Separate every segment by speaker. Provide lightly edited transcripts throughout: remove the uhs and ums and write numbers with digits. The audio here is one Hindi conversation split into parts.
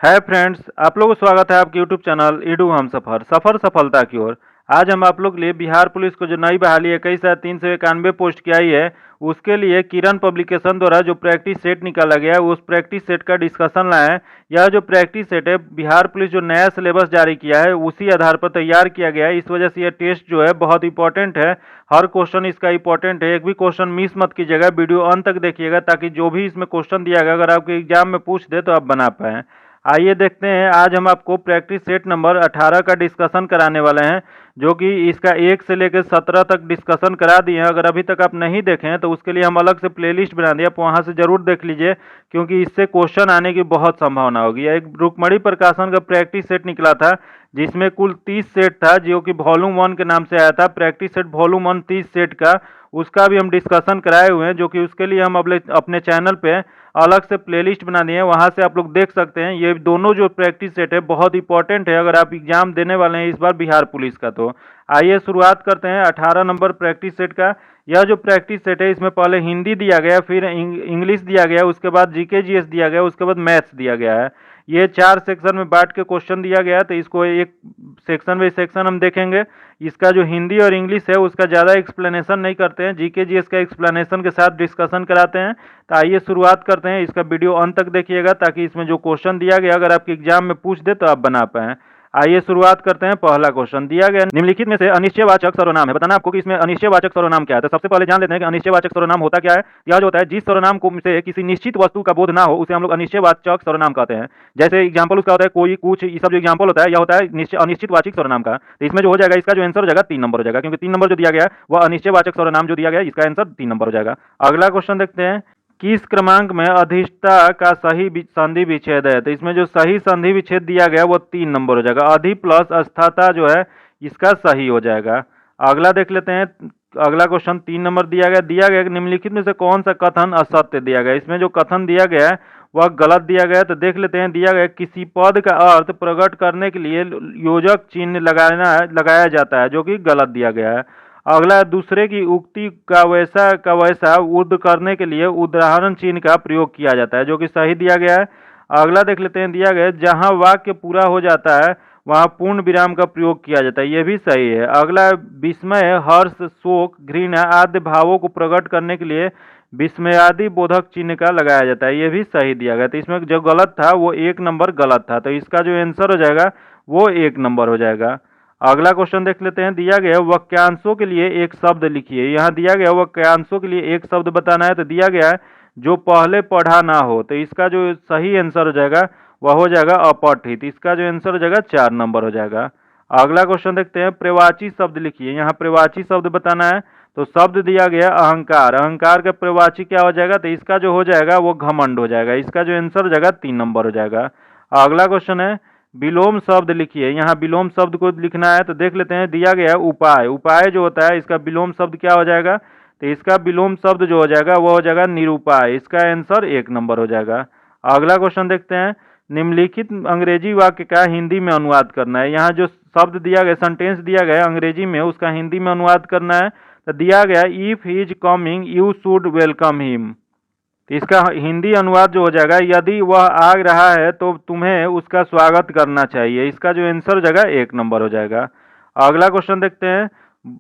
Speaker 1: हाय फ्रेंड्स, आप लोगों को स्वागत है आपके यूट्यूब चैनल ईडू हम सफ़र सफलता की ओर। आज हम आप लोग के लिए बिहार पुलिस को जो नई बहाली 21,391 पोस्ट की आई है, उसके लिए किरण पब्लिकेशन द्वारा जो प्रैक्टिस सेट निकाला गया है उस प्रैक्टिस सेट का डिस्कशन लाए हैं। यह जो प्रैक्टिस सेट है बिहार पुलिस जो नया सिलेबस जारी किया है उसी आधार पर तैयार किया गया है। इस वजह से यह टेस्ट जो है बहुत इंपॉर्टेंट है। हर क्वेश्चन इसका इंपॉर्टेंट है, एक भी क्वेश्चन मिस मत कीजिएगा, वीडियो अंत तक देखिएगा ताकि जो भी इसमें क्वेश्चन दिया गया अगर आपके एग्जाम में पूछ दे तो आप बना पाएँ। आइए देखते हैं, आज हम आपको प्रैक्टिस सेट नंबर 18 का डिस्कशन कराने वाले हैं, जो कि इसका 1 से लेकर 17 तक डिस्कशन करा दिए हैं। अगर अभी तक आप नहीं देखे हैं तो उसके लिए हम अलग से प्लेलिस्ट बना दिए, आप वहां से जरूर देख लीजिए क्योंकि इससे क्वेश्चन आने की बहुत संभावना होगी। एक रुक्मणी प्रकाशन का प्रैक्टिस सेट निकला था जिसमें कुल 30 सेट था, जो कि वॉल्यूम 1 के नाम से आया था। प्रैक्टिस सेट वॉल्यूम 1 30 सेट का, उसका भी हम डिस्कशन कराए हुए हैं, जो कि उसके लिए हम अपने चैनल पे अलग से प्लेलिस्ट बना दिए हैं, वहां से आप लोग देख सकते हैं। ये दोनों जो प्रैक्टिस सेट है बहुत इंपॉर्टेंट है अगर आप एग्जाम देने वाले हैं इस बार बिहार पुलिस का। तो आइए शुरुआत करते हैं 18 नंबर प्रैक्टिस सेट का। यह जो प्रैक्टिस सेट है इसमें पहले हिंदी दिया गया, फिर इंग्लिश दिया गया, उसके बाद जीके जीएस दिया गया, उसके बाद मैथ्स दिया गया है। ये 4 सेक्शन में बांट के क्वेश्चन दिया गया है, तो इसको एक सेक्शन बाई सेक्शन हम देखेंगे। इसका जो हिंदी और इंग्लिश है उसका ज़्यादा एक्सप्लेनेशन नहीं करते हैं, जीके जीएस का एक्सप्लेनेशन के साथ डिस्कशन कराते हैं। तो आइए शुरुआत करते हैं, इसका वीडियो अंत तक देखिएगा ताकि इसमें जो क्वेश्चन दिया गया अगर आपके एग्जाम में पूछ दे तो आप बना पाएँ। आइए शुरुआत करते हैं। पहला क्वेश्चन दिया गया, निम्नलिखित में से अनिश्चयवाचक सर्वनाम है, बताना आपको कि इसमें अनिश्चयवाचक सर्वनाम क्या है। तो सबसे पहले जान लेते हैं कि अनिश्चयवाचक सर्वनाम होता क्या है। यह जो होता है जिस सर्वनाम को से किसी निश्चित वस्तु का बोध ना हो उसे हम लोग अनिश्चयवाचक सर्वनाम कहते हैं। जैसे एग्जाम्पल उसका होता है कोई, कुछ, ये सब जो एग्जाम्पल होता है यह होता है अनिश्चितवाचक सर्वनाम का। तो इसमें जो हो जाएगा इसका जो आंसर हो जाएगा 3 नंबर हो जाएगा, क्योंकि 3 नंबर जो दिया गया है वह अनिश्चयवाचक सर्वनाम जो दिया गया है, इसका आंसर 3 नंबर हो जाएगा। अगला क्वेश्चन देखते हैं, किस क्रमांक में अधिष्ठता का सही संधि विच्छेद है। तो इसमें जो सही संधि विच्छेद दिया गया वो 3 नंबर हो जाएगा। अधि प्लस अस्थाता जो है इसका सही हो जाएगा। अगला देख लेते हैं, अगला क्वेश्चन 3 नंबर दिया गया निम्नलिखित में से कौन सा कथन असत्य दिया गया। इसमें जो कथन दिया गया है वह गलत दिया गया है। तो देख लेते हैं, दिया गया किसी पद का अर्थ प्रकट करने के लिए योजक चिन्ह लगाया जाता है, जो कि गलत दिया गया है। अगला, दूसरे की उक्ति का वैसा उद करने के लिए उदाहरण चिन्ह का प्रयोग किया जाता है, जो कि सही दिया गया है। अगला देख लेते हैं, दिया गया जहां वाक्य पूरा हो जाता है वहां पूर्ण विराम का प्रयोग किया जाता है, यह भी सही है। अगला, विस्मय, हर्ष, शोक, घृणा आदि भावों को प्रकट करने के लिए विस्मयादि बोधक चिन्ह का लगाया जाता है, यह भी सही दिया गया। तो इसमें जो गलत था वो 1 नंबर गलत था, तो इसका जो आंसर हो जाएगा वो 1 नंबर हो जाएगा। अगला क्वेश्चन देख लेते हैं, दिया गया वाक्यांशों के लिए एक शब्द लिखिए। यहाँ दिया गया वाक्यांशों के लिए एक शब्द बताना है, तो दिया गया है जो पहले पढ़ा ना हो। तो इसका जो सही आंसर हो जाएगा वह हो जाएगा अपठित, इसका जो आंसर हो जाएगा 4 नंबर हो जाएगा। अगला क्वेश्चन देखते हैं, प्रवाची शब्द लिखिए। यहाँ प्रवाची शब्द बताना है, तो शब्द दिया गया अहंकार, अहंकार का प्रवाची क्या हो जाएगा, तो इसका जो हो जाएगा वो घमंड हो जाएगा, इसका जो आंसर हो जाएगा 3 नंबर हो जाएगा। अगला क्वेश्चन है, विलोम शब्द लिखिए। यहाँ विलोम शब्द को लिखना है, तो देख लेते हैं, दिया गया उपाय, उपाय जो होता है इसका विलोम शब्द क्या हो जाएगा, तो इसका विलोम शब्द जो हो जाएगा वो हो जाएगा निरूपाय, इसका आंसर 1 नंबर हो जाएगा। अगला क्वेश्चन देखते हैं, निम्नलिखित अंग्रेजी वाक्य का हिंदी में अनुवाद करना है। यहाँ जो शब्द दिया गया, सेंटेंस दिया गया अंग्रेजी में, उसका हिंदी में अनुवाद करना है। तो दिया गया if he is coming you should welcome him, इसका हिंदी अनुवाद जो हो जाएगा यदि वह आ रहा है तो तुम्हें उसका स्वागत करना चाहिए, इसका जो आंसर हो जाएगा 1 नंबर हो जाएगा। अगला क्वेश्चन देखते हैं,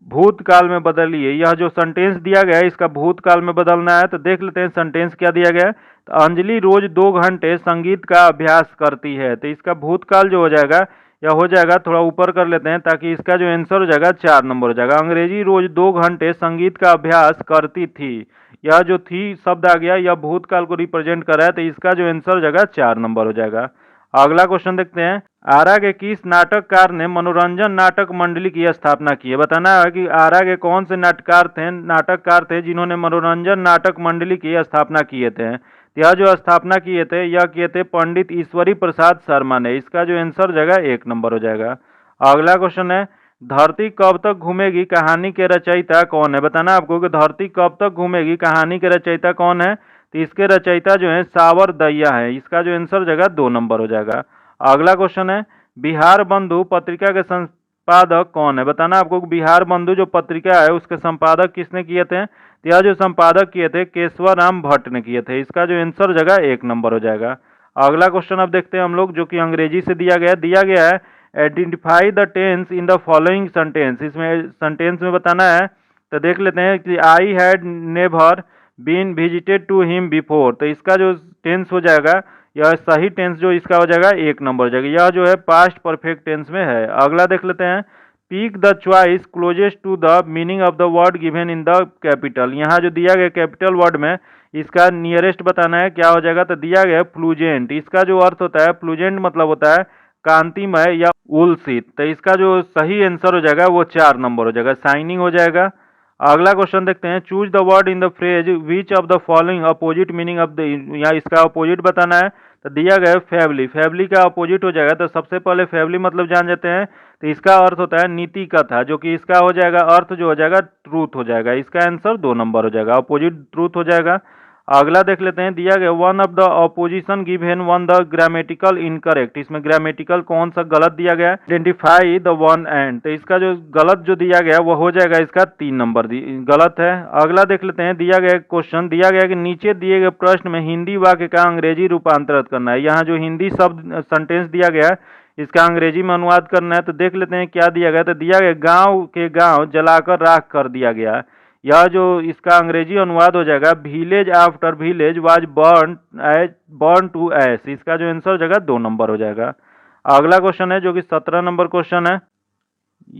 Speaker 1: भूतकाल में बदलिए। यह जो सेंटेंस दिया गया है इसका भूतकाल में बदलना है, तो देख लेते हैं सेंटेंस क्या दिया गया है। तो अंजलि रोज 2 घंटे संगीत का अभ्यास करती है, तो इसका भूतकाल जो हो जाएगा यह हो जाएगा, थोड़ा ऊपर कर लेते हैं ताकि इसका जो आंसर हो जाएगा 4 नंबर हो जाएगा। अंग्रेजी रोज 2 घंटे संगीत का अभ्यास करती थी, यह जो थी शब्द आ गया यह भूतकाल को रिप्रेजेंट कर रहा है, तो इसका जो आंसर हो जाएगा 4 नंबर हो जाएगा। अगला क्वेश्चन देखते हैं, आरा के किस नाटककार ने मनोरंजन नाटक मंडली की स्थापना की है। बताना है कि आरा के कौन से नाटककार थे जिन्होंने मनोरंजन नाटक मंडली की स्थापना किए थे। यह जो स्थापना किए थे पंडित ईश्वरी प्रसाद शर्मा ने, इसका जो आंसर हो जाएगा 1 नंबर हो जाएगा। अगला क्वेश्चन है, धरती कब तक घूमेगी कहानी के रचयिता कौन है। बताना आपको कि धरती कब तक घूमेगी कहानी के रचयिता कौन है, तो इसके रचयिता जो है सावर दैया है, इसका जो आंसर हो जाएगा 2 नंबर हो जाएगा। अगला क्वेश्चन है, बिहार बंधु पत्रिका के संपादक कौन है। बताना आपको कि बिहार बंधु जो पत्रिका है उसके संपादक किसने किए थे, तो यह जो संपादक किए थे केशवर राम भट्ट ने किए थे, इसका जो आंसर हो जाएगा 1 नंबर हो जाएगा। अगला क्वेश्चन अब देखते हैं हम लोग, जो कि अंग्रेजी से दिया गया है identify the tense in the following sentence. इसमें सेंटेंस में बताना है, तो देख लेते हैं कि I had never been visited to him before. तो इसका जो टेंस हो जाएगा, यह सही टेंस जो इसका हो जाएगा 1 नंबर हो जाएगा। यह जो है पास्ट परफेक्ट टेंस में है। अगला देख लेते हैं, pick the choice closest to the meaning of the word given in the capital. यहाँ जो दिया गया कैपिटल वर्ड में इसका नियरेस्ट बताना है, क्या हो जाएगा, तो दिया गया फ्लूजेंट। इसका जो अर्थ होता है फ्लूजेंट मतलब होता है कांतिमय या उलसित। तो इसका जो सही आंसर हो जाएगा वो 4 नंबर हो जाएगा, शाइनिंग हो जाएगा। अगला क्वेश्चन देखते हैं, choose the word in the phrase which of the following opposite meaning of the, या इसका अपोजिट बताना है। तो दिया गया फैमिली, फैमिली का अपोजिट हो जाएगा। तो सबसे पहले फैमिली मतलब जान जाते हैं, तो इसका अर्थ होता है नीति कथा, जो कि इसका हो जाएगा अर्थ जो हो जाएगा ट्रूथ हो जाएगा। इसका आंसर 2 नंबर हो जाएगा, अपोजिट ट्रूथ हो जाएगा। अगला देख लेते हैं, दिया गया one of the opposition given one the grammatical incorrect. इसमें ग्रामेटिकल कौन सा गलत दिया गया, आइडेंटिफाई द वन एंड। तो इसका जो गलत जो दिया गया वो हो जाएगा इसका 3 नंबर गलत है। अगला देख लेते हैं, दिया गया क्वेश्चन दिया गया कि नीचे दिए गए प्रश्न में हिंदी वाक्य का अंग्रेजी रूपांतरित करना है। यहाँ जो हिंदी शब्द सेंटेंस दिया गया है इसका अंग्रेजी में अनुवाद करना है। तो देख लेते हैं क्या दिया गया, तो दिया गया गांव के गांव जलाकर राख कर दिया गया। यह जो इसका अंग्रेजी अनुवाद हो जाएगा, village after village was burn to ash. इसका जो आंसर हो जाएगा 2 नंबर हो जाएगा। अगला क्वेश्चन है जो कि 17 नंबर क्वेश्चन है,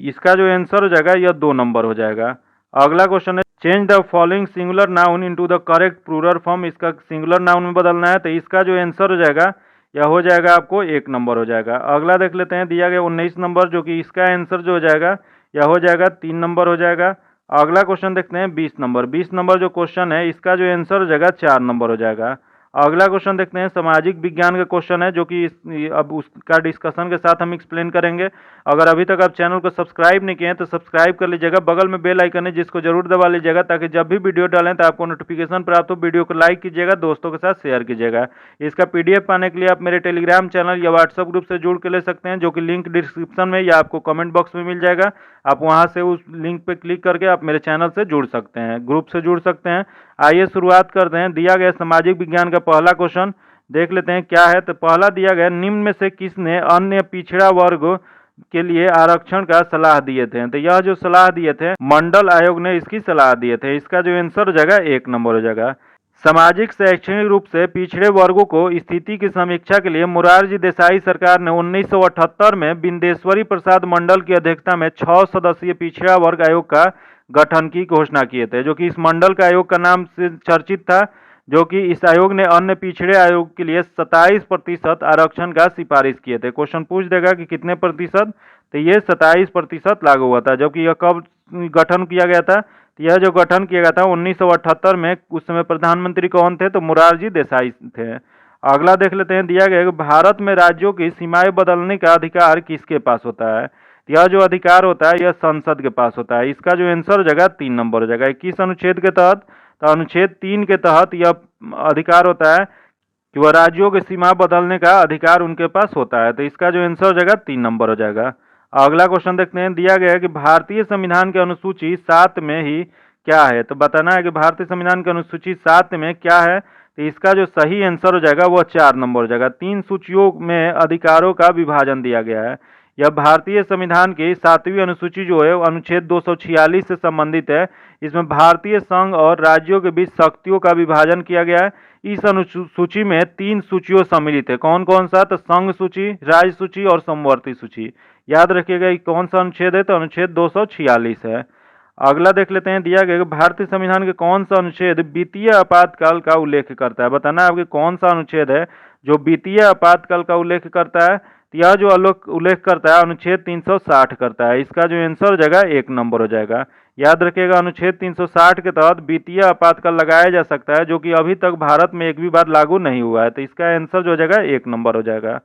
Speaker 1: इसका जो आंसर हो जाएगा यह 2 नंबर हो जाएगा। अगला क्वेश्चन है, change the following singular noun into the correct plural form. इसका सिंगुलर नाउन में बदलना है। तो इसका जो आंसर हो जाएगा यह हो जाएगा आपको 1 नंबर हो जाएगा। अगला देख लेते हैं, दिया गया 19 नंबर, जो कि इसका आंसर जो हो जाएगा यह हो जाएगा 3 नंबर हो जाएगा। अगला क्वेश्चन देखते हैं 20 नंबर। 20 नंबर जो क्वेश्चन है इसका जो आंसर हो जाएगा 4 नंबर हो जाएगा। अगला क्वेश्चन देखते हैं, सामाजिक विज्ञान का क्वेश्चन है, जो कि अब उसका डिस्कशन के साथ हम एक्सप्लेन करेंगे। अगर अभी तक आप चैनल को सब्सक्राइब नहीं किए हैं तो सब्सक्राइब कर लीजिएगा, बगल में बेल आइकन है जिसको जरूर दबा लीजिएगा, ताकि जब भी वीडियो डालें तो आपको नोटिफिकेशन प्राप्त हो। वीडियो को लाइक कीजिएगा, दोस्तों के साथ शेयर कीजिएगा। इसका PDF पाने के लिए आप मेरे टेलीग्राम चैनल या व्हाट्सएप ग्रुप से जुड़ के ले सकते हैं, जो कि लिंक डिस्क्रिप्शन में या आपको कमेंट बॉक्स में मिल जाएगा। आप वहां से उस लिंक पे क्लिक करके आप मेरे चैनल से जुड़ सकते हैं, ग्रुप से जुड़ सकते हैं। आइए शुरुआत करते हैं। दिया गया सामाजिक विज्ञान का पहला क्वेश्चन देख लेते हैं क्या है। तो पहला दिया गया, निम्न में से किसने अन्य पिछड़ा वर्ग के लिए आरक्षण का सलाह दिए थे। तो यह जो सलाह दिए थे मंडल आयोग ने इसकी सलाह दिए थे। इसका जो आंसर हो जाएगा 1 नंबर हो जाएगा। सामाजिक शैक्षणिक रूप से पिछड़े वर्गों को स्थिति की समीक्षा के लिए मोरारजी देसाई सरकार ने 1978 में बिंदेश्वरी प्रसाद मंडल की अध्यक्षता में 6 सदस्यीय पिछड़ा वर्ग आयोग का गठन की घोषणा किए थे, जो कि इस मंडल का आयोग का नाम से चर्चित था, जो कि इस आयोग ने अन्य पिछड़े आयोग के लिए 27% आरक्षण का सिफारिश किए थे। क्वेश्चन पूछ देगा कि कितने प्रतिशत, तो ये 27% लागू हुआ था। जबकि यह कब गठन किया गया था, तो यह जो गठन किया गया था 1978 में। उस समय प्रधानमंत्री कौन थे, तो मोरारजी देसाई थे। अगला देख लेते हैं, दिया गया कि भारत में राज्यों की सीमाएं बदलने का अधिकार किसके पास होता है। यह जो अधिकार होता है यह संसद के पास होता है। इसका जो आंसर हो जाएगा 3 नंबर हो जाएगा। 21 अनुच्छेद के तहत, तो अनुच्छेद 3 के तहत यह अधिकार होता है कि वह राज्यों की सीमा बदलने का अधिकार उनके पास होता है। तो इसका जो आंसर हो जाएगा 3 नंबर हो जाएगा। अगला क्वेश्चन देखते हैं, दिया गया है कि भारतीय संविधान के अनुसूची 7 में ही क्या है। तो बताना है कि भारतीय संविधान की अनुसूची 7 में क्या है। तो इसका जो सही आंसर हो जाएगा वह 4 नंबर हो जाएगा। 3 सूचियों में अधिकारों का विभाजन दिया गया है। यह भारतीय संविधान की 7वीं अनुसूची जो है अनुच्छेद 246 से संबंधित है। इसमें भारतीय संघ और राज्यों के बीच शक्तियों का विभाजन किया गया है। इस अनुसूची में 3 सूचियों सम्मिलित है। कौन कौन सा, तो संघ सूची, राज्य सूची और समवर्ती सूची। याद रखिएगा ये कौन सा अनुच्छेद है, तो अनुच्छेद 246 है। अगला देख लेते हैं, दिया गया कि भारतीय संविधान के कौन सा अनुच्छेद वित्तीय आपातकाल का उल्लेख करता है। बताना है आपके कौन सा अनुच्छेद है जो वित्तीय आपातकाल का उल्लेख करता है। तो यह जो उल्लेख करता है अनुच्छेद 360 करता है। इसका जो आंसर हो जाएगा 1 नंबर हो जाएगा। याद रखिएगा अनुच्छेद 360 के तहत वित्तीय आपातकाल लगाया जा सकता है, जो कि अभी तक भारत में एक भी बार लागू नहीं हुआ है। तो इसका आंसर जो हो जाएगा 1 नंबर हो जाएगा।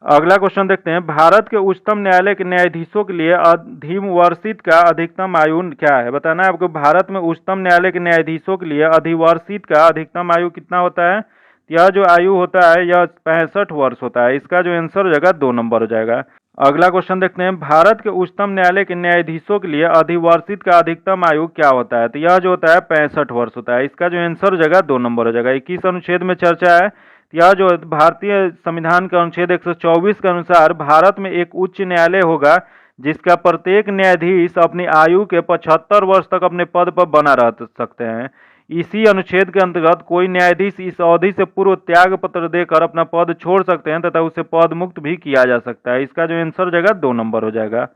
Speaker 1: अगला क्वेश्चन देखते हैं, भारत के उच्चतम न्यायालय के न्यायाधीशों के लिए अधिवर्षित का अधिकतम आयु क्या है। बताना है आपको भारत में उच्चतम न्यायालय के न्यायाधीशों के लिए अधिवर्षित का अधिकतम आयु कितना होता है। यह जो आयु होता है यह 65 वर्ष होता है। इसका जो आंसर हो जाएगा 2 नंबर हो जाएगा। अगला क्वेश्चन देखते हैं, भारत के उच्चतम न्यायालय के न्यायाधीशों के लिए अधिवर्षित का अधिकतम आयु क्या होता है। तो यह जो होता है 65 वर्ष होता है। इसका जो आंसर हो जाएगा 2 नंबर हो जाएगा। 21 अनुच्छेद में चर्चा है। यह जो भारतीय संविधान के अनुच्छेद 124 के अनुसार भारत में एक उच्च न्यायालय होगा जिसका प्रत्येक न्यायाधीश अपनी आयु के 75 वर्ष तक अपने पद पर बना रह सकते हैं। इसी अनुच्छेद के अंतर्गत कोई न्यायाधीश इस अवधि से पूर्व त्याग पत्र देकर अपना पद छोड़ सकते हैं तथा उसे पद मुक्त भी किया जा सकता है। इसका जो आंसर हो जाएगा 2 नंबर हो जाएगा।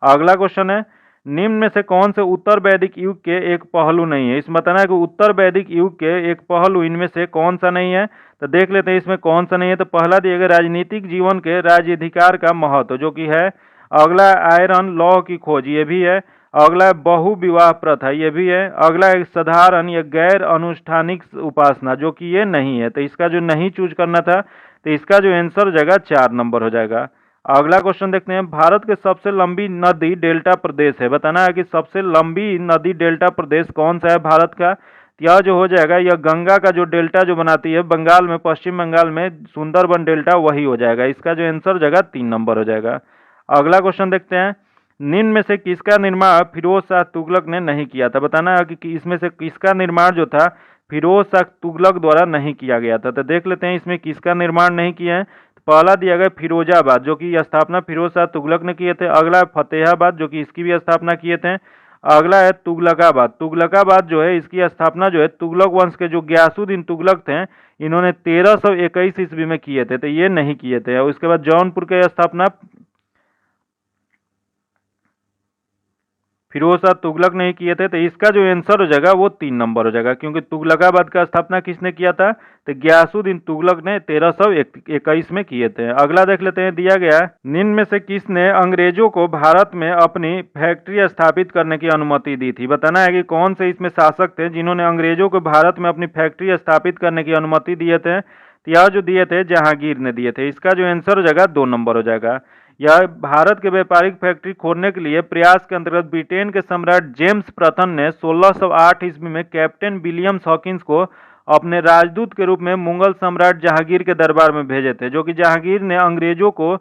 Speaker 1: अगला क्वेश्चन है, निम्न में से कौन से उत्तर वैदिक युग के एक पहलू नहीं है? इसमें बताना है कि उत्तर वैदिक युग के एक पहलू इनमें से कौन सा नहीं है। तो देख लेते हैं इसमें कौन सा नहीं है। तो पहला दिया गया राजनीतिक जीवन के राज्याधिकार का महत्व, जो कि है। अगला आयरन लॉ की खोज, ये भी है। अगला बहु विवाह प्रथा, ये भी है। अगला एक साधारण या गैर अनुष्ठानिक उपासना, जो कि ये नहीं है। तो इसका जो नहीं चूज करना था, तो इसका जो आंसर हो जाएगा 4 नंबर हो जाएगा। अगला क्वेश्चन देखते हैं, भारत के सबसे लंबी नदी डेल्टा प्रदेश है। बताना है कि सबसे लंबी नदी डेल्टा प्रदेश कौन सा है भारत का। यह जो हो जाएगा, यह गंगा का जो डेल्टा जो बनाती है बंगाल में, पश्चिम बंगाल में सुंदरबन डेल्टा, वही हो जाएगा। इसका जो आंसर हो जाएगा 3 नंबर हो जाएगा। अगला क्वेश्चन देखते हैं, निम्न में से किसका निर्माण फिरोज शाह तुगलक ने नहीं किया था। बताना है कि इसमें से किसका निर्माण जो था फिरोज शाह तुगलक द्वारा नहीं किया गया था। तो देख लेते हैं इसमें किसका निर्माण नहीं किया है। पहला दिया गया फिरोजाबाद, जो कि स्थापना फिरोज शाह तुगलक ने किए थे। अगला है फतेहाबाद, जो कि इसकी भी स्थापना किए थे। अगला है तुगलकाबाद। तुगलकाबाद जो है इसकी स्थापना जो है तुगलक वंश के जो गयासुद्दीन तुगलक थे, इन्होंने 1321 ईस्वी में किए थे। तो ये नहीं किए थे। और उसके बाद जौनपुर की स्थापना फिरोज शाह तुगलक नहीं किए थे। तो इसका जो आंसर हो जाएगा वो 3 नंबर हो जाएगा, क्योंकि तुगलकाबाद का स्थापना किसने किया था? तो गयासुद्दीन तुगलक ने 1321 में किए थे। अगला देख लेते हैं, दिया गया निम्न में से किसने अंग्रेजों को भारत में अपनी फैक्ट्री स्थापित करने की अनुमति दी थी। बताना है कि कौन से इसमें शासक थे जिन्होंने अंग्रेजों को भारत में अपनी फैक्ट्री स्थापित करने की अनुमति दिए थे। तो यह जो दिए थे जहांगीर ने दिए थे। इसका जो आंसर हो जाएगा 2 नंबर हो जाएगा। यह भारत के व्यापारिक फैक्ट्री खोलने के लिए प्रयास के अंतर्गत ब्रिटेन के सम्राट जेम्स प्रथम ने 1608 ईस्वी में कैप्टन विलियम्स हॉकिंस को अपने राजदूत के रूप में मुगल सम्राट जहांगीर के दरबार में भेजे थे, जो कि जहांगीर ने अंग्रेजों को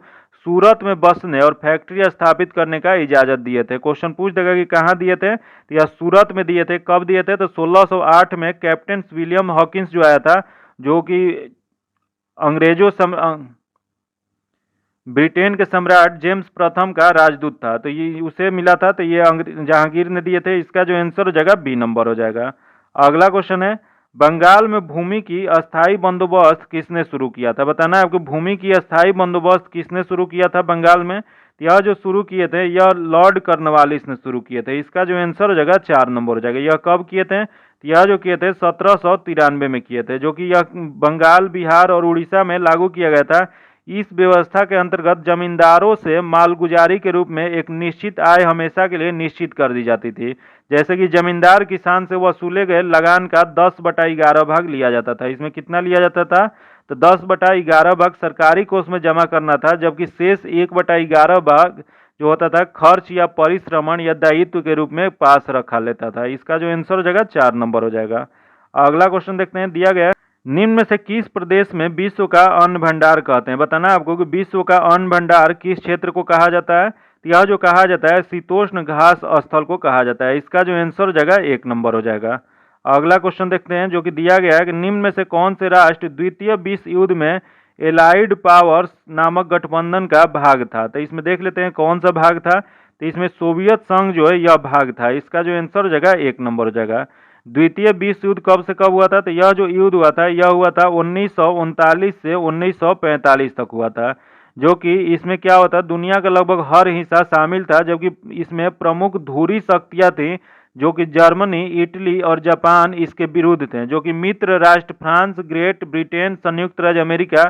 Speaker 1: सूरत में बसने और फैक्ट्री स्थापित करने का इजाजत दिए थे। क्वेश्चन पूछ देगा कि कहाँ दिए थे, तो यह सूरत में दिए थे। कब दिए थे? तो 1608 में कैप्टन विलियम हॉकिंस जो आया था, जो कि अंग्रेजों ब्रिटेन के सम्राट जेम्स प्रथम का राजदूत था, तो ये उसे मिला था। तो ये जहांगीर ने दिए थे। इसका जो आंसर हो जाएगा बी नंबर हो जाएगा। अगला क्वेश्चन है, बंगाल में भूमि की अस्थाई बंदोबस्त किसने शुरू किया था। बताना है आपको, भूमि की अस्थाई बंदोबस्त किसने शुरू किया था बंगाल में। यह जो शुरू किए थे यह लॉर्ड कॉर्नवालिस ने शुरू किए थे। इसका जो आंसर हो जाएगा 4 नंबर हो जाएगा। यह कब किए थे? यह जो किए थे 1793 में किए थे, जो कि यह बंगाल, बिहार और उड़ीसा में लागू किया गया था। इस व्यवस्था के अंतर्गत जमींदारों से मालगुजारी के रूप में एक निश्चित आय हमेशा के लिए निश्चित कर दी जाती थी। जैसे कि जमींदार किसान से वसूले गए लगान का 10/11 भाग लिया जाता था। इसमें कितना लिया जाता था? तो 10/11 भाग सरकारी कोष में जमा करना था, जबकि शेष 1/11 भाग जो होता था खर्च या परिश्रमण या दायित्व के रूप में पास रखा लेता था। इसका जो आंसर हो जाएगा 4 नंबर हो जाएगा। अगला क्वेश्चन देखते हैं, दिया गया निम्न में से किस प्रदेश में विश्व का अन्न भंडार कहते हैं। बताना आपको कि विश्व का अन्न भंडार किस क्षेत्र को कहा जाता है। तो यह जो कहा जाता है शीतोष्ण घास स्थल को कहा जाता है। इसका जो आंसर हो जाएगा 1 नंबर हो जाएगा। अगला क्वेश्चन देखते हैं, जो कि दिया गया है कि निम्न में से कौन से राष्ट्र द्वितीय विश्व युद्ध में एलाइड पावर्स नामक गठबंधन का भाग था। तो इसमें देख लेते हैं कौन सा भाग था। तो इसमें सोवियत संघ जो है यह भाग था। इसका जो आंसर हो जाएगा 1 नंबर हो जाएगा। द्वितीय विश्व युद्ध कब से कब हुआ था? तो यह जो युद्ध हुआ था यह हुआ था 1939 से 1945 तक हुआ था, जो कि इसमें क्या होता, दुनिया का लगभग हर हिस्सा शामिल था, जबकि इसमें प्रमुख धुरी शक्तियां थी, जो कि जर्मनी, इटली और जापान इसके विरुद्ध थे, जो कि मित्र राष्ट्र फ्रांस, ग्रेट ब्रिटेन, संयुक्त राज्य अमेरिका,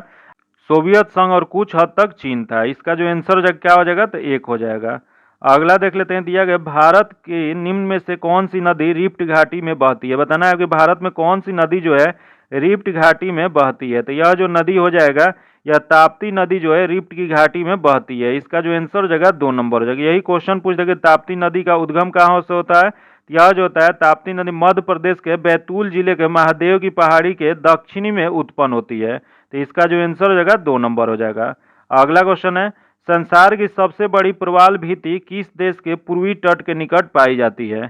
Speaker 1: सोवियत संघ और कुछ हद तक चीन था। इसका जो आंसर क्या हो जाएगा? तो 1 हो जाएगा। अगला देख लेते हैं, दिया गया भारत की निम्न में से कौन सी नदी रिफ्ट घाटी में बहती है। बताना है कि भारत में कौन सी नदी जो है रिफ्ट घाटी में बहती है। तो यह जो नदी हो जाएगा, यह ताप्ती नदी जो है रिफ्ट की घाटी में बहती है। इसका जो आंसर हो जाएगा 2 नंबर हो जाएगा। यही क्वेश्चन पूछ देगा ताप्ती नदी का उद्गम कहाँ से होता है। यह जो होता है ताप्ती नदी मध्य प्रदेश के बैतूल जिले के महादेव की पहाड़ी के दक्षिणी में उत्पन्न होती है। तो इसका जो आंसर हो जाएगा 2 नंबर हो जाएगा। अगला क्वेश्चन है, संसार की सबसे बड़ी प्रवाल भित्ति किस देश के पूर्वी तट के निकट पाई जाती है।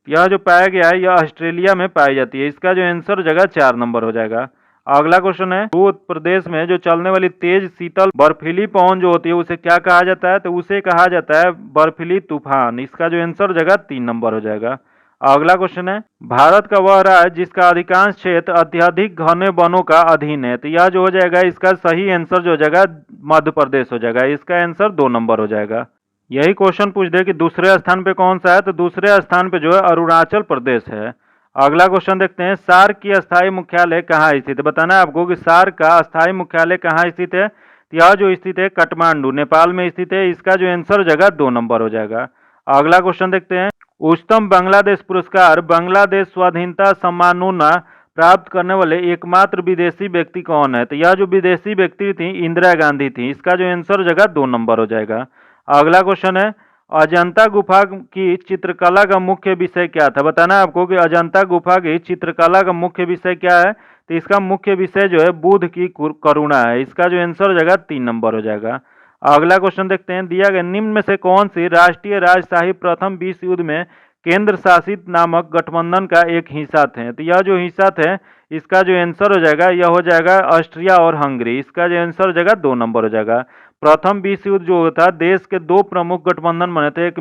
Speaker 1: यह जो पाया गया है यह ऑस्ट्रेलिया में पाई जाती है। इसका जो आंसर हो जाएगा 4 नंबर हो जाएगा। अगला क्वेश्चन है, उत्तर प्रदेश में जो चलने वाली तेज शीतल बर्फीली पवन जो होती है उसे क्या कहा जाता है? तो उसे कहा जाता है बर्फीली तूफान। इसका जो आंसर हो जाएगा 3 नंबर हो जाएगा। अगला क्वेश्चन है, भारत का वह राज्य जिसका अधिकांश क्षेत्र अत्यधिक घने वनों का अधीन है। तो यह जो हो जाएगा इसका सही आंसर जो हो जाएगा मध्य प्रदेश हो जाएगा। इसका आंसर 2 नंबर हो जाएगा। यही क्वेश्चन पूछ दे कि दूसरे स्थान पे कौन सा है, तो दूसरे स्थान पे जो है अरुणाचल प्रदेश है। अगला क्वेश्चन देखते हैं, सार्क की अस्थायी मुख्यालय कहाँ स्थित है? बताना है आपको कि सार्क का अस्थायी मुख्यालय कहाँ स्थित है। तो यह जो स्थित है काठमांडू नेपाल में स्थित है। इसका जो आंसर हो जाएगा 2 नंबर हो जाएगा। अगला क्वेश्चन देखते हैं, उच्चतम बांग्लादेश पुरस्कार बांग्लादेश स्वाधीनता सम्मानना प्राप्त करने वाले एकमात्र विदेशी व्यक्ति कौन है? तो यह जो विदेशी व्यक्ति थी इंदिरा गांधी थी। इसका जो आंसर हो जाएगा 2 नंबर हो जाएगा। अगला क्वेश्चन है, अजंता गुफा की चित्रकला का मुख्य विषय क्या था? बताना है आपको कि अजंता गुफा की चित्रकला का मुख्य विषय क्या है। तो इसका मुख्य विषय जो है बुद्ध की करुणा है। इसका जो आंसर हो जाएगा 3 नंबर हो जाएगा। अगला क्वेश्चन देखते हैं, दिया गया निम्न में से कौन सी राष्ट्रीय राजशाही प्रथम विश्व युद्ध में केंद्र शासित नामक गठबंधन का एक हिस्सा थे? तो यह जो हिस्सा थे इसका जो आंसर हो जाएगा यह हो जाएगा ऑस्ट्रिया और हंगरी। इसका जो आंसर हो जाएगा 2 नंबर हो जाएगा। प्रथम विश्व युद्ध जो था देश के 2 प्रमुख गठबंधन बने थे, एक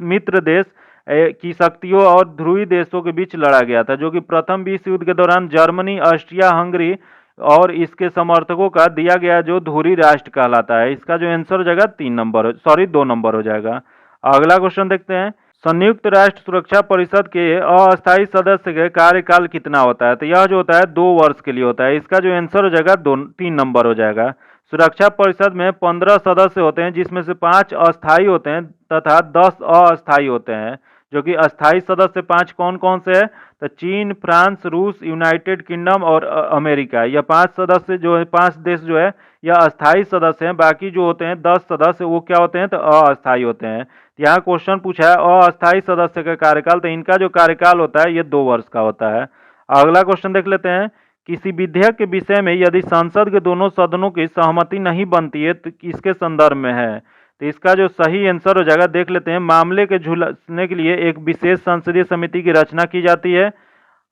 Speaker 1: मित्र देश की शक्तियों और ध्रुवी देशों के बीच लड़ा गया था, जो कि प्रथम विश्व युद्ध के दौरान जर्मनी, ऑस्ट्रिया हंगरी और इसके समर्थकों का दिया गया जो धुरी राष्ट्र कहलाता है। इसका जो आंसर हो जाएगा 2 नंबर हो जाएगा। अगला क्वेश्चन देखते हैं, संयुक्त राष्ट्र सुरक्षा परिषद के अस्थायी सदस्य के कार्यकाल कितना होता है? तो यह जो होता है 2 वर्ष के लिए होता है। इसका जो आंसर हो जाएगा 3 नंबर हो जाएगा। सुरक्षा परिषद में 15 सदस्य होते हैं, जिसमें से 5 अस्थायी होते हैं तथा 10 अस्थायी होते हैं। जो कि अस्थायी सदस्य 5 कौन कौन से हैं? तो चीन, फ्रांस, रूस, यूनाइटेड किंगडम और अमेरिका। यह 5 सदस्य जो है, 5 देश जो है यह अस्थायी सदस्य हैं। बाकी जो होते हैं 10 सदस्य वो क्या होते हैं? तो अस्थायी होते हैं। यहाँ क्वेश्चन पूछा है अस्थायी सदस्य का कार्यकाल, तो इनका जो कार्यकाल होता है ये 2 वर्ष का होता है। अगला क्वेश्चन देख लेते हैं, किसी विधेयक के विषय में यदि संसद के दोनों सदनों की सहमति नहीं बनती है तो किसके संदर्भ में है? तो इसका जो सही आंसर हो जाएगा देख लेते हैं, मामले के झुलसने के लिए एक विशेष संसदीय समिति की रचना की जाती है।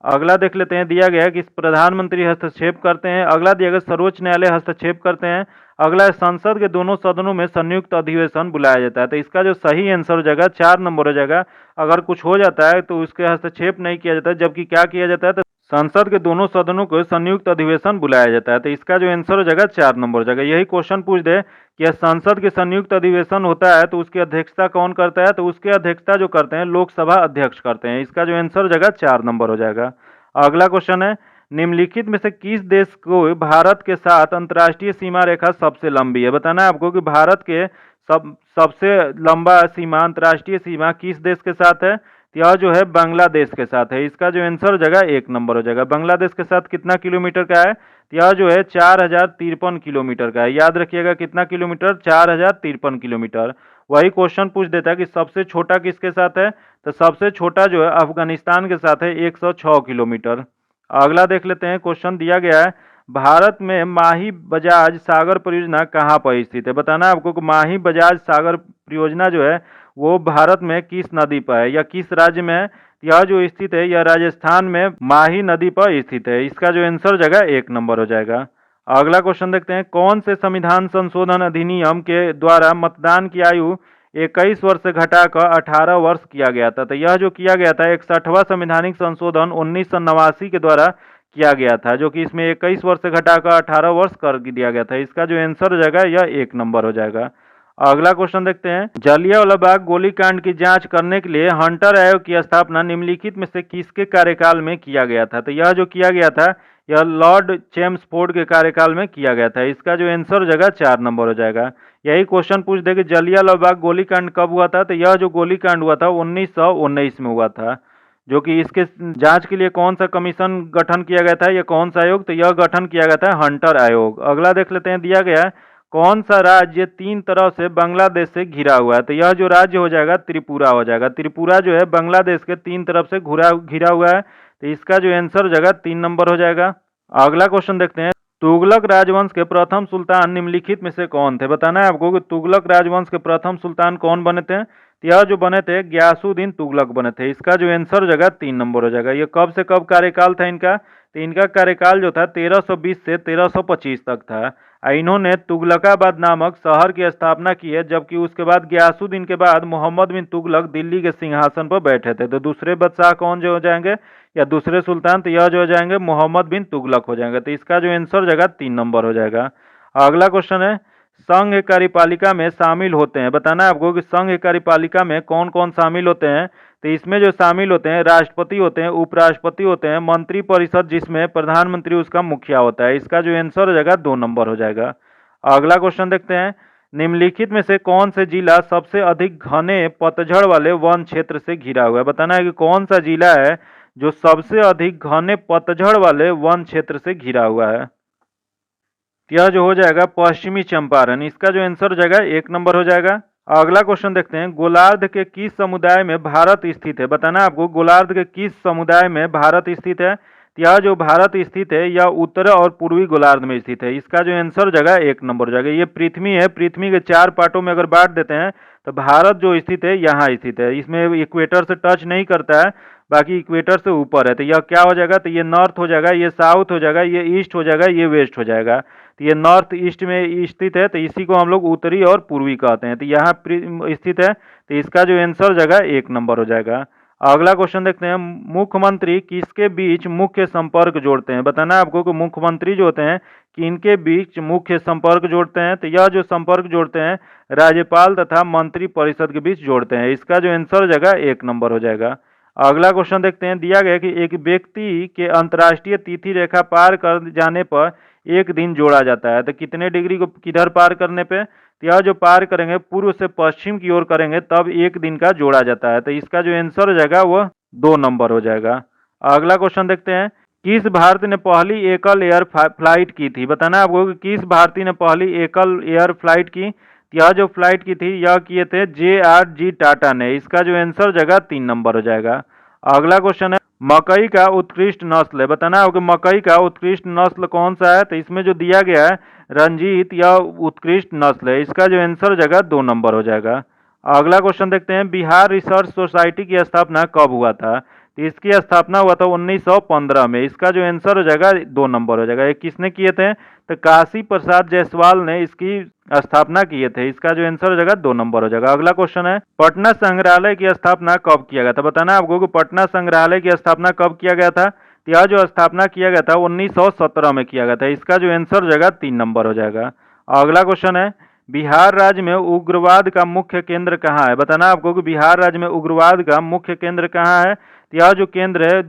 Speaker 1: अगला देख लेते हैं, दिया गया कि प्रधानमंत्री हस्तक्षेप करते हैं। अगला दिया गया सर्वोच्च न्यायालय हस्तक्षेप करते हैं। अगला संसद के दोनों सदनों में संयुक्त अधिवेशन बुलाया जाता है। तो इसका जो सही आंसर हो जाएगा 4 नंबर हो जाएगा। अगर कुछ हो जाता है तो उसके हस्तक्षेप नहीं किया जाता है, जबकि क्या किया जाता है? तो संसद के दोनों सदनों को संयुक्त अधिवेशन बुलाया जाता है। तो इसका जो आंसर हो जाएगा 4 नंबर हो जाएगा। यही क्वेश्चन पूछ दे कि संसद के संयुक्त अधिवेशन होता है तो उसकी अध्यक्षता कौन करता है? तो उसकी अध्यक्षता जो करते हैं लोकसभा अध्यक्ष करते हैं। इसका जो आंसर हो जाएगा 4 नंबर हो जाएगा। अगला क्वेश्चन है, निम्नलिखित में से किस देश को भारत के साथ अंतर्राष्ट्रीय सीमा रेखा सबसे लंबी है? बताना है आपको कि भारत के सबसे लंबा सीमा अंतर्राष्ट्रीय सीमा किस देश के साथ है? यह जो है बांग्लादेश के साथ है। इसका जो आंसर हो जाएगा 1 नंबर हो जाएगा। बांग्लादेश के साथ कितना किलोमीटर का है? यह जो है 4053 किलोमीटर का है। याद रखिएगा कितना किलोमीटर? 4053 किलोमीटर। वही क्वेश्चन पूछ देता है कि सबसे छोटा किसके साथ है? तो सबसे छोटा जो है अफगानिस्तान के साथ है, 106 किलोमीटर। अगला देख लेते हैं, क्वेश्चन दिया गया है, भारत में माही बजाज सागर परियोजना कहाँ पर स्थित है? बताना है आपको कि माही बजाज सागर परियोजना जो है वो भारत में किस नदी पर है या किस राज्य में है? यह जो स्थित है यह राजस्थान में माही नदी पर स्थित है। इसका जो आंसर हो जाएगा 1 नंबर हो जाएगा। अगला क्वेश्चन देखते हैं, कौन से संविधान संशोधन अधिनियम के द्वारा मतदान की आयु 21 वर्ष से घटाकर 18 वर्ष किया गया था? तो यह जो किया गया था 61वां संवैधानिक संशोधन 1989 के द्वारा किया गया था, जो कि इसमें 21 वर्ष से घटाकर 18 वर्ष कर दिया गया था। इसका जो आंसर हो जाएगा यह 1 नंबर हो जाएगा। अगला क्वेश्चन देखते हैं, जलियांवाला बाग गोलीकांड की जांच करने के लिए हंटर आयोग की स्थापना निम्नलिखित में से किसके कार्यकाल में किया गया था? तो यह जो किया गया था यह लॉर्ड चेम्सफोर्ड के कार्यकाल में किया गया था। इसका जो आंसर हो जाएगा 4 नंबर हो जाएगा। यही क्वेश्चन पूछ दे कि जलियांवाला बाग गोलीकांड कब हुआ था? तो यह जो गोलीकांड हुआ था 1919 में हुआ था। जो कि इसके जांच के लिए कौन सा कमीशन गठन किया गया था या कौन सा आयोग? तो यह गठन किया गया था हंटर आयोग। अगला देख लेते हैं, दिया गया है, कौन सा राज्य 3 तरफ से बांग्लादेश से घिरा हुआ है? तो यह जो राज्य हो जाएगा त्रिपुरा हो जाएगा। त्रिपुरा जो है बांग्लादेश के 3 तरफ से घिरा हुआ है। तो इसका जो आंसर हो जाएगा 3 नंबर हो जाएगा। अगला क्वेश्चन देखते हैं, तुगलक राजवंश के प्रथम सुल्तान निम्नलिखित में से कौन थे? बताना है आपको कि तुगलक राजवंश के प्रथम सुल्तान कौन बने थे। तो यह जो बने थे ग्यासुद्दीन तुगलक बने थे। इसका जो आंसर हो जाएगा 3 नंबर हो जाएगा। ये कब से कब कार्यकाल था इनका? तो इनका कार्यकाल जो था 1320 से 1325 तक था। इन्होंने तुगलकाबाद नामक शहर की स्थापना की है, जबकि उसके बाद ग्यासुद्दीन के बाद मोहम्मद बिन तुगलक दिल्ली के सिंहासन पर बैठे थे। तो दूसरे बादशाह कौन जो हो जाएंगे या दूसरे सुल्तान? तो यह जो हो जाएंगे मोहम्मद बिन तुगलक हो जाएंगे। तो इसका जो आंसर हो जाएगा 3 नंबर हो जाएगा। अगला क्वेश्चन है, संघ कार्यपालिका में शामिल होते हैं। बताना है आपको कि संघ कार्यपालिका में कौन कौन शामिल होते हैं। तो इसमें जो शामिल होते हैं राष्ट्रपति होते हैं, उपराष्ट्रपति होते हैं, मंत्री परिषद जिसमें प्रधानमंत्री उसका मुखिया होता है। इसका जो आंसर हो जाएगा 2 नंबर हो जाएगा। अगला क्वेश्चन देखते हैं, निम्नलिखित में से कौन से जिला सबसे अधिक घने पतझड़ वाले वन क्षेत्र से घिरा हुआ है। बताना है कि कौन सा जिला है जो सबसे अधिक घने पतझड़ वाले वन क्षेत्र से घिरा हुआ है। यह जो हो जाएगा पश्चिमी चंपारण। इसका जो आंसर हो जाएगा 1 नंबर हो जाएगा। अगला क्वेश्चन देखते हैं, गोलार्ध के किस समुदाय में भारत स्थित है। बताना है आपको गोलार्ध के किस समुदाय में भारत स्थित है। यह जो भारत स्थित है यह उत्तर और पूर्वी गोलार्ध में स्थित है। इसका जो आंसर हो जाएगा 1 नंबर हो जाएगा। ये पृथ्वी है, पृथ्वी के 4 पार्टों में अगर बांट देते हैं तो भारत जो स्थित है यहाँ स्थित है। इसमें इक्वेटर से टच नहीं करता है, बाकी इक्वेटर से ऊपर है। तो यह क्या हो जाएगा? तो ये नॉर्थ हो जाएगा, ये साउथ हो जाएगा, ये ईस्ट हो जाएगा, ये वेस्ट हो जाएगा। तो ये नॉर्थ ईस्ट में स्थित है, तो इसी को हम लोग उत्तरी और पूर्वी कहते हैं। तो यहाँ स्थित है, तो इसका जो आंसर हो जाएगा 1 नंबर हो जाएगा। अगला क्वेश्चन देखते हैं, मुख्यमंत्री किसके बीच मुख्य संपर्क जोड़ते हैं। बताना है आपको कि मुख्यमंत्री जो होते हैं किनके बीच मुख्य संपर्क जोड़ते हैं। तो यह जो संपर्क जोड़ते हैं राज्यपाल तथा मंत्री परिषद के बीच जोड़ते हैं। इसका जो आंसर हो जाएगा 1 नंबर हो जाएगा। अगला क्वेश्चन देखते हैं, दिया गया कि एक व्यक्ति के अंतर्राष्ट्रीय तिथि रेखा पार कर जाने पर एक दिन जोड़ा जाता है। तो कितने डिग्री को किधर पार करने पे? तो यह जो पार करेंगे पूर्व से पश्चिम की ओर करेंगे तब एक दिन का जोड़ा जाता है। तो इसका जो आंसर हो जाएगा वह 2 नंबर हो जाएगा। अगला क्वेश्चन देखते हैं, किस भारतीय ने पहली एकल एयर फ्लाइट की थी। बताना है आपको कि किस भारतीय ने पहली एकल एयर फ्लाइट की। यह जो फ्लाइट की थी यह किए थे JRG टाटा ने। इसका जो आंसर हो जाएगा 3 नंबर हो जाएगा। अगला क्वेश्चन है, मकई का उत्कृष्ट नस्ल है। बताना है आपको मकई का उत्कृष्ट नस्ल कौन सा है। तो इसमें जो दिया गया है रंजीत यह उत्कृष्ट नस्ल है। इसका जो आंसर हो जाएगा 2 नंबर हो जाएगा। अगला क्वेश्चन देखते हैं, बिहार रिसर्च सोसाइटी की स्थापना कब हुआ था। तो इसकी स्थापना हुआ था 1915 में। इसका जो आंसर हो जाएगा 2 नंबर हो जाएगा। ये किसने किए थे? तो काशी प्रसाद जायसवाल ने इसकी स्थापना किए थे। इसका जो आंसर हो जाएगा 2 नंबर हो जाएगा। अगला क्वेश्चन है, पटना संग्रहालय की स्थापना कब किया गया था। बताना है आपको कि पटना संग्रहालय की स्थापना कब किया गया था। तो यह जो स्थापना किया गया था 1917 में किया गया था। इसका जो आंसर हो जाएगा 3 नंबर हो जाएगा। अगला क्वेश्चन है, बिहार राज्य में उग्रवाद का मुख्य केंद्र कहाँ है। बताना है आपको कि बिहार राज्य में उग्रवाद का मुख्य केंद्र कहाँ है। तो यह जो केंद्र है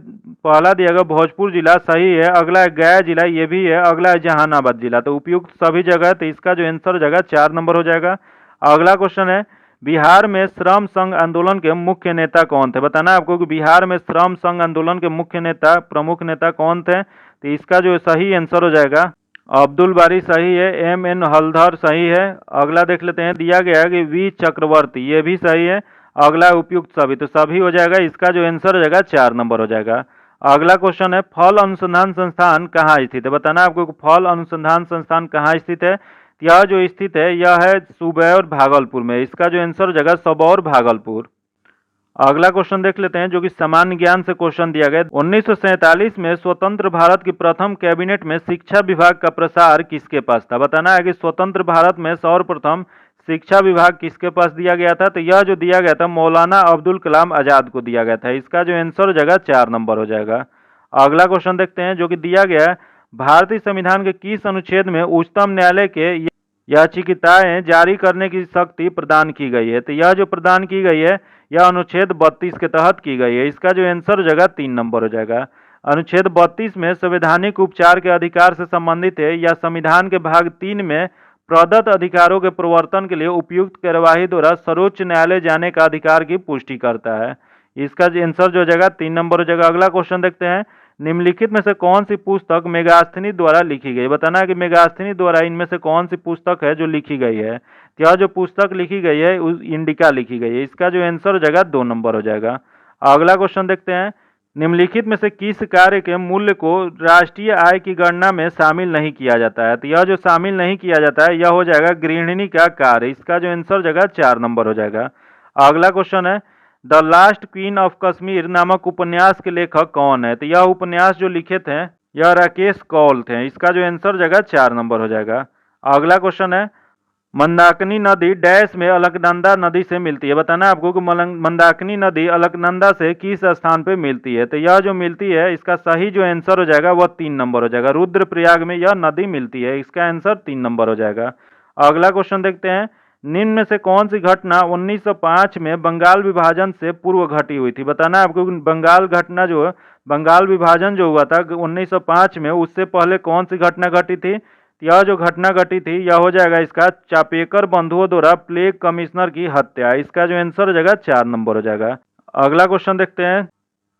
Speaker 1: पहला दिया गया भोजपुर जिला सही है, अगला है गया जिला ये भी है, अगला है जहानाबाद जिला। तो उपयुक्त सभी जगह है, तो इसका जो आंसर हो जाएगा 4 नंबर हो जाएगा। अगला क्वेश्चन है, बिहार में श्रम संघ आंदोलन के मुख्य नेता कौन थे। बताना है आपको कि बिहार में श्रम संघ आंदोलन के मुख्य नेता प्रमुख नेता कौन थे। तो इसका जो सही आंसर हो जाएगा अब्दुल बारी सही है, MN हलधर सही है। अगला देख लेते हैं, दिया गया है कि V चक्रवर्ती ये भी सही है। अगला उपयुक्त सभी, तो सभी हो जाएगा। इसका जो आंसर हो जाएगा 4 नंबर हो जाएगा। अगला क्वेश्चन है, फल अनुसंधान संस्थान कहाँ स्थित है। बताना है आपको फल अनुसंधान संस्थान कहाँ स्थित है। यह जो स्थित है यह है सुबौर भागलपुर में। इसका जो आंसर हो जाएगा सबौर भागलपुर। अगला क्वेश्चन देख लेते हैं जो कि सामान्य ज्ञान से क्वेश्चन दिया गया। 1947 में स्वतंत्र भारत की प्रथम कैबिनेट में शिक्षा विभाग का प्रसार किसके पास था। बताना है कि स्वतंत्र भारत में सर्वप्रथम शिक्षा विभाग किसके पास दिया गया था। तो यह जो दिया गया था मौलाना अब्दुल कलाम आजाद को दिया गया था। इसका जो आंसर हो जाएगा 4 नंबर हो जाएगा। अगला क्वेश्चन देखते हैं जो कि दिया गया है, भारतीय संविधान के किस अनुच्छेद में उच्चतम न्यायालय के याचिकाएं जारी करने की शक्ति प्रदान की गई है। तो यह जो प्रदान की गई है यह अनुच्छेद 32 के तहत की गई है। इसका जो आंसर हो जाएगा 3 नंबर हो जाएगा। अनुच्छेद 32 में संवैधानिक उपचार के अधिकार से संबंधित है या संविधान के भाग 3 में प्रदत्त अधिकारों के प्रवर्तन के लिए उपयुक्त कार्यवाही द्वारा सर्वोच्च न्यायालय जाने का अधिकार की पुष्टि करता है। इसका आंसर जो हो जाएगा 3 नंबर हो जाएगा। अगला क्वेश्चन देखते हैं, निम्नलिखित में से कौन सी पुस्तक मेगास्थनी द्वारा लिखी गई। बताना है कि मेगास्थनी द्वारा इनमें से कौन सी पुस्तक है जो लिखी गई है। यह जो पुस्तक लिखी गई है उस इंडिका लिखी गई है। इसका जो आंसर हो जाएगा 2 नंबर हो जाएगा। अगला क्वेश्चन देखते हैं, निम्नलिखित में से किस कार्य के मूल्य को राष्ट्रीय आय की गणना में शामिल नहीं किया जाता है? तो यह जो शामिल नहीं किया जाता है यह हो जाएगा गृहिणी का कार्य। इसका जो आंसर हो जाएगा 4 नंबर हो जाएगा। अगला क्वेश्चन है, the last queen of Kashmir नामक उपन्यास के लेखक कौन है? तो यह उपन्यास जो लिखे थे यह राकेश कौल थे। इसका जो आंसर हो जाएगा 4 नंबर हो जाएगा। अगला क्वेश्चन है, मंदाकिनी नदी डैश में अलकनंदा नदी से मिलती है। बताना है आपको कि मंदाकिनी नदी अलकनंदा से किस स्थान पे मिलती है? तो यह जो मिलती है इसका सही जो आंसर हो जाएगा वह 3 नंबर हो जाएगा। रुद्रप्रयाग में यह नदी मिलती है। इसका आंसर 3 नंबर हो जाएगा। अगला क्वेश्चन देखते हैं, निम्न में से कौन सी घटना 1905 में बंगाल विभाजन से पूर्व घटी हुई थी? बताना है आपको बंगाल विभाजन जो हुआ था 1905 में, उससे पहले कौन सी घटना घटी थी? यह जो घटना घटी थी यह हो जाएगा इसका चापेकर बंधुओं द्वारा प्लेग कमिश्नर की हत्या। इसका जो आंसर हो जाएगा 4 नंबर हो जाएगा। अगला क्वेश्चन देखते हैं,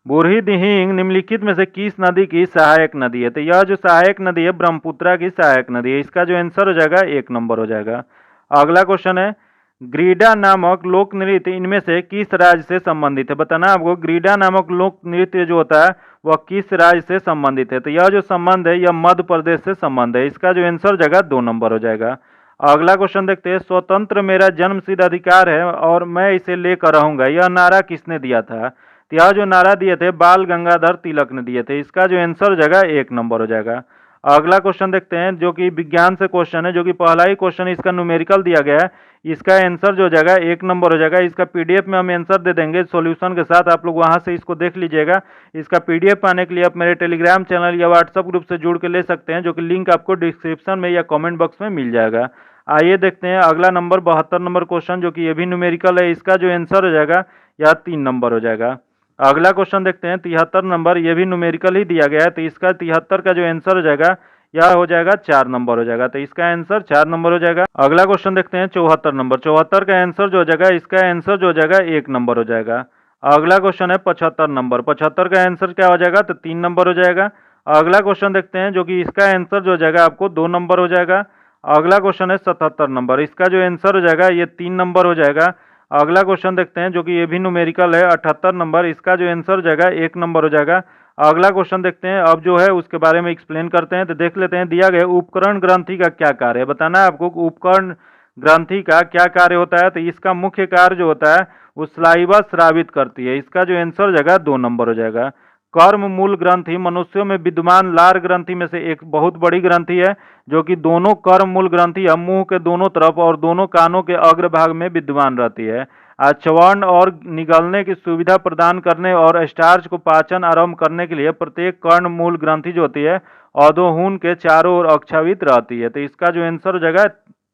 Speaker 1: बूढ़ी दिहिंग निम्नलिखित में से किस नदी की सहायक नदी है? तो यह जो सहायक नदी है ब्रह्मपुत्रा की सहायक नदी है। इसका जो आंसर हो जाएगा 1 नंबर हो जाएगा। अगला क्वेश्चन है, ग्रीडा नामक लोक नृत्य इनमें से किस राज्य से संबंधित है? बताना है आपको ग्रीडा नामक लोक नृत्य जो होता है वह किस राज्य से संबंधित है? तो यह जो संबंध है यह मध्य प्रदेश से संबंध है। इसका जो आंसर जगह 2 नंबर हो जाएगा। अगला क्वेश्चन देखते हैं, स्वतंत्र मेरा जन्मसिद्ध अधिकार है और मैं इसे लेकर रहूंगा, यह नारा किसने दिया था? तो यह जो नारा दिए थे बाल गंगाधर तिलक ने दिए थे। इसका जो आंसर जगह 1 नंबर हो जाएगा। अगला क्वेश्चन देखते हैं जो कि विज्ञान से क्वेश्चन है, जो कि पहला ही क्वेश्चन इसका न्यूमेरिकल दिया गया है। इसका आंसर जो जाएगा 1 नंबर हो जाएगा। इसका पीडीएफ में हम आंसर दे देंगे सॉल्यूशन के साथ, आप लोग वहां से इसको देख लीजिएगा। इसका पीडीएफ पाने के लिए आप मेरे टेलीग्राम चैनल या व्हाट्सएप ग्रुप से जुड़ के ले सकते हैं, जो कि लिंक आपको डिस्क्रिप्शन में या कमेंट बॉक्स में मिल जाएगा। आइए देखते हैं अगला नंबर 72 नंबर क्वेश्चन, जो कि ये भी न्यूमेरिकल है। इसका जो आंसर हो जाएगा यह 3 नंबर हो जाएगा। अगला क्वेश्चन देखते हैं 73 नंबर, ये भी न्यूमेरिकल ही दिया गया है। तो इसका 73 का जो आंसर हो जाएगा यह हो जाएगा 4 नंबर हो जाएगा। तो इसका आंसर 4 नंबर हो जाएगा। अगला क्वेश्चन देखते हैं 74 नंबर। 74 का आंसर जो हो जाएगा इसका आंसर जो हो जाएगा 1 नंबर हो जाएगा। अगला क्वेश्चन है 75 नंबर। 75 का आंसर क्या हो जाएगा? तो 3 नंबर हो जाएगा। अगला क्वेश्चन देखते हैं जो कि इसका आंसर जो हो जाएगा आपको 2 नंबर हो जाएगा। अगला क्वेश्चन है 77 नंबर। इसका जो आंसर हो जाएगा ये 3 नंबर हो जाएगा। अगला क्वेश्चन देखते हैं जो कि ये भी न्यूमेरिकल है 78 नंबर। इसका जो आंसर हो जाएगा 1 नंबर हो जाएगा। अगला क्वेश्चन देखते हैं, अब जो है उसके बारे में एक्सप्लेन करते हैं। तो देख लेते हैं, दिया गया उपकरण ग्रंथि का क्या कार्य है? बताना है आपको उपकरण ग्रंथि का क्या कार्य होता है? तो इसका मुख्य कार्य जो होता है वो स्लाइवा स्रावित करती है। इसका जो आंसर हो जाएगा 2 नंबर हो जाएगा। कर्म मूल ग्रंथि मनुष्यों में विद्यमान लार ग्रंथि में से एक बहुत बड़ी ग्रंथि है, जो कि दोनों कर्म मूल ग्रंथि या मुंह के दोनों तरफ और दोनों कानों के अग्रभाग में विद्यमान रहती है। च्वर्ण और निगलने की सुविधा प्रदान करने और स्टार्च को पाचन आरंभ करने के लिए प्रत्येक कर्ण मूल ग्रंथि जो होती है अधोहून के चारों ओर आच्छादित रहती है। तो इसका जो आंसर हो जाएगा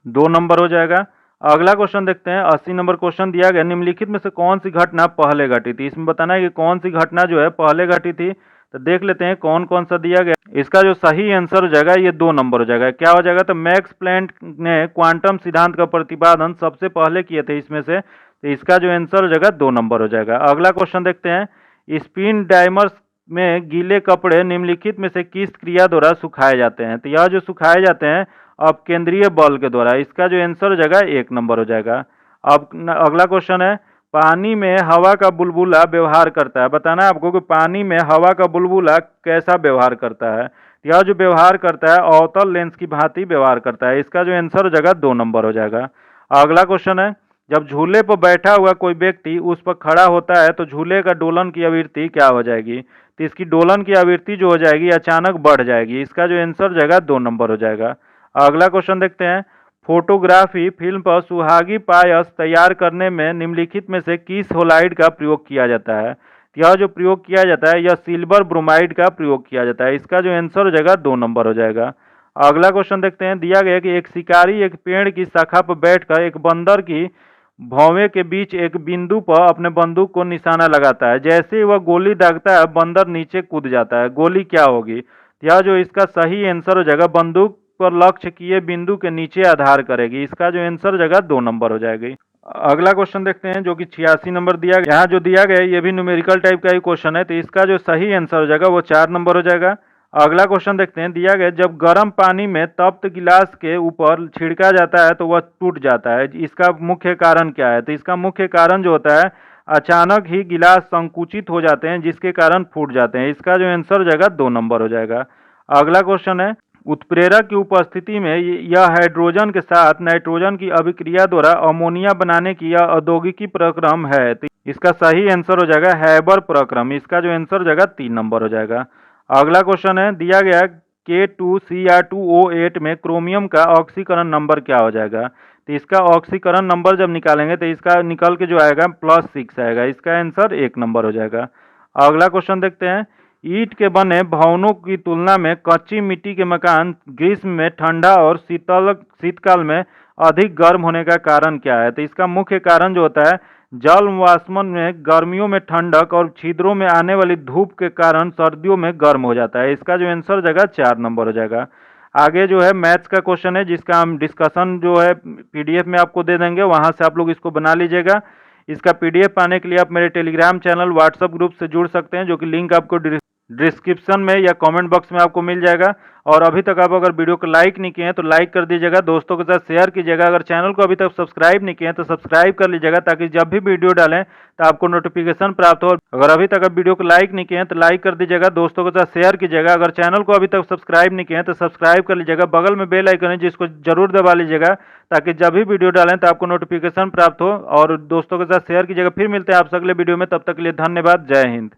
Speaker 1: 2 नंबर हो जाएगा। अगला क्वेश्चन देखते हैं 80 नंबर क्वेश्चन दिया गया, निम्नलिखित में से कौन सी घटना पहले घटी थी? इसमें बताना है कि कौन सी घटना जो है पहले घटी थी। तो देख लेते हैं कौन कौन सा दिया गया। इसका जो सही आंसर हो जाएगा ये 2 नंबर हो जाएगा। क्या हो जाएगा? तो मैक्स प्लैंक ने क्वांटम सिद्धांत का प्रतिपादन सबसे पहले किए थे इसमें से। तो इसका जो आंसर हो जाएगा 2 नंबर हो जाएगा। अगला क्वेश्चन देखते हैं, स्पिन डाइमर्स में गीले कपड़े निम्नलिखित में से किस क्रिया द्वारा सुखाए जाते हैं? तो यह जो सुखाए जाते हैं अब केंद्रीय बल के द्वारा। इसका जो आंसर हो जाएगा 1 नंबर हो जाएगा। अब अगला क्वेश्चन है, पानी में हवा का बुलबुला व्यवहार करता है। बताना है आपको कि पानी में हवा का बुलबुला कैसा व्यवहार करता है? यह जो व्यवहार करता है अवतल लेंस की भांति व्यवहार करता है। इसका जो आंसर हो जाएगा 2 नंबर हो जाएगा। अगला क्वेश्चन है, जब झूले पर बैठा हुआ कोई व्यक्ति उस पर खड़ा होता है तो झूले का डोलन की आवृत्ति क्या हो जाएगी? तो इसकी डोलन की आवृत्ति जो हो जाएगी अचानक बढ़ जाएगी। इसका जो आंसर हो जाएगा 2 नंबर हो जाएगा। अगला क्वेश्चन देखते हैं, फोटोग्राफी फिल्म पर सुहागी पायस तैयार करने में निम्नलिखित में से किस होलाइड का प्रयोग किया जाता है? यह जो प्रयोग किया जाता है यह सिल्वर ब्रोमाइड का प्रयोग किया जाता है। इसका जो आंसर हो जाएगा 2 नंबर हो जाएगा। अगला क्वेश्चन देखते हैं, दिया गया कि एक शिकारी एक पेड़ की शाखा पर बैठकर एक बंदर की भौवे के बीच एक बिंदु पर अपने बंदूक को निशाना लगाता है। जैसे ही वह गोली दागता है बंदर नीचे कूद जाता है, गोली क्या होगी? यह जो इसका सही आंसर हो जाएगा बंदूक पर लक्ष्य किए बिंदु के नीचे आधार करेगी। इसका जो आंसर हो जाएगा 2 नंबर हो जाएगी। अगला क्वेश्चन देखते हैं जो कि 86 नंबर दिया गया। यहाँ जो दिया गया है ये भी न्यूमेरिकल टाइप का ही क्वेश्चन है। तो इसका जो सही आंसर हो जाएगा वो 4 नंबर हो जाएगा। अगला क्वेश्चन देखते हैं, दिया गया जब गर्म पानी में तप्त गिलास के ऊपर छिड़का जाता है तो वह टूट जाता है, इसका मुख्य कारण क्या है? तो इसका मुख्य कारण जो होता है अचानक ही गिलास संकुचित हो जाते हैं जिसके कारण फूट जाते हैं। इसका जो आंसर हो जाएगा 2 नंबर हो जाएगा। अगला क्वेश्चन है, उत्प्रेरक की उपस्थिति में यह हाइड्रोजन के साथ नाइट्रोजन की अभिक्रिया द्वारा अमोनिया बनाने की यह औद्योगिकी प्रक्रम है। तो इसका सही आंसर हो जाएगा हैबर प्रक्रम। इसका जो आंसर हो जाएगा 3 नंबर हो जाएगा। अगला क्वेश्चन है, दिया गया K2Cr2O8 में क्रोमियम का ऑक्सीकरण नंबर क्या हो जाएगा। तो इसका ऑक्सीकरण नंबर जब निकालेंगे तो इसका निकल के जो आएगा +6 आएगा। इसका आंसर 1 नंबर हो जाएगा। अगला क्वेश्चन देखते हैं, ईंट के बने भवनों की तुलना में कच्ची मिट्टी के मकान ग्रीष्म में ठंडा और शीतकाल में अधिक गर्म होने का कारण क्या है। तो इसका मुख्य कारण जो होता है, जल वाष्पन में गर्मियों में ठंडक और छिद्रों में आने वाली धूप के कारण सर्दियों में गर्म हो जाता है। इसका जो आंसर हो जाएगा 4 नंबर हो जाएगा। आगे जो है मैथ्स का क्वेश्चन है जिसका हम डिस्कशन जो है पीडीएफ में आपको दे देंगे, वहां से आप लोग इसको बना लीजिएगा। इसका पीडीएफ पाने के लिए आप मेरे टेलीग्राम चैनल व्हाट्सएप ग्रुप से जुड़ सकते हैं, जो कि लिंक आपको डिस्क्रिप्शन में या कमेंट बॉक्स में आपको मिल जाएगा। और अभी तक आप अगर वीडियो को लाइक नहीं किए हैं तो लाइक कर दीजिएगा, दोस्तों के साथ शेयर कीजिएगा। अगर चैनल को अभी तक सब्सक्राइब नहीं किए हैं तो सब्सक्राइब कर लीजिएगा, ताकि जब भी वीडियो डालें तो आपको नोटिफिकेशन प्राप्त हो। अगर अभी तक आप वीडियो को लाइक नहीं किए हैं तो लाइक कर दीजिएगा, दोस्तों के साथ शेयर कीजिएगा। अगर चैनल को अभी तक सब्सक्राइब नहीं किए हैं तो सब्सक्राइब कर लीजिएगा, बगल में बेल आइकन है जिसको जरूर दबा लीजिएगा, ताकि जब भी वीडियो डालें तो आपको नोटिफिकेशन प्राप्त हो। और दोस्तों के साथ शेयर कीजिएगा। फिर मिलते हैं आपसे अगले वीडियो में, तब तक के लिए धन्यवाद। जय हिंद।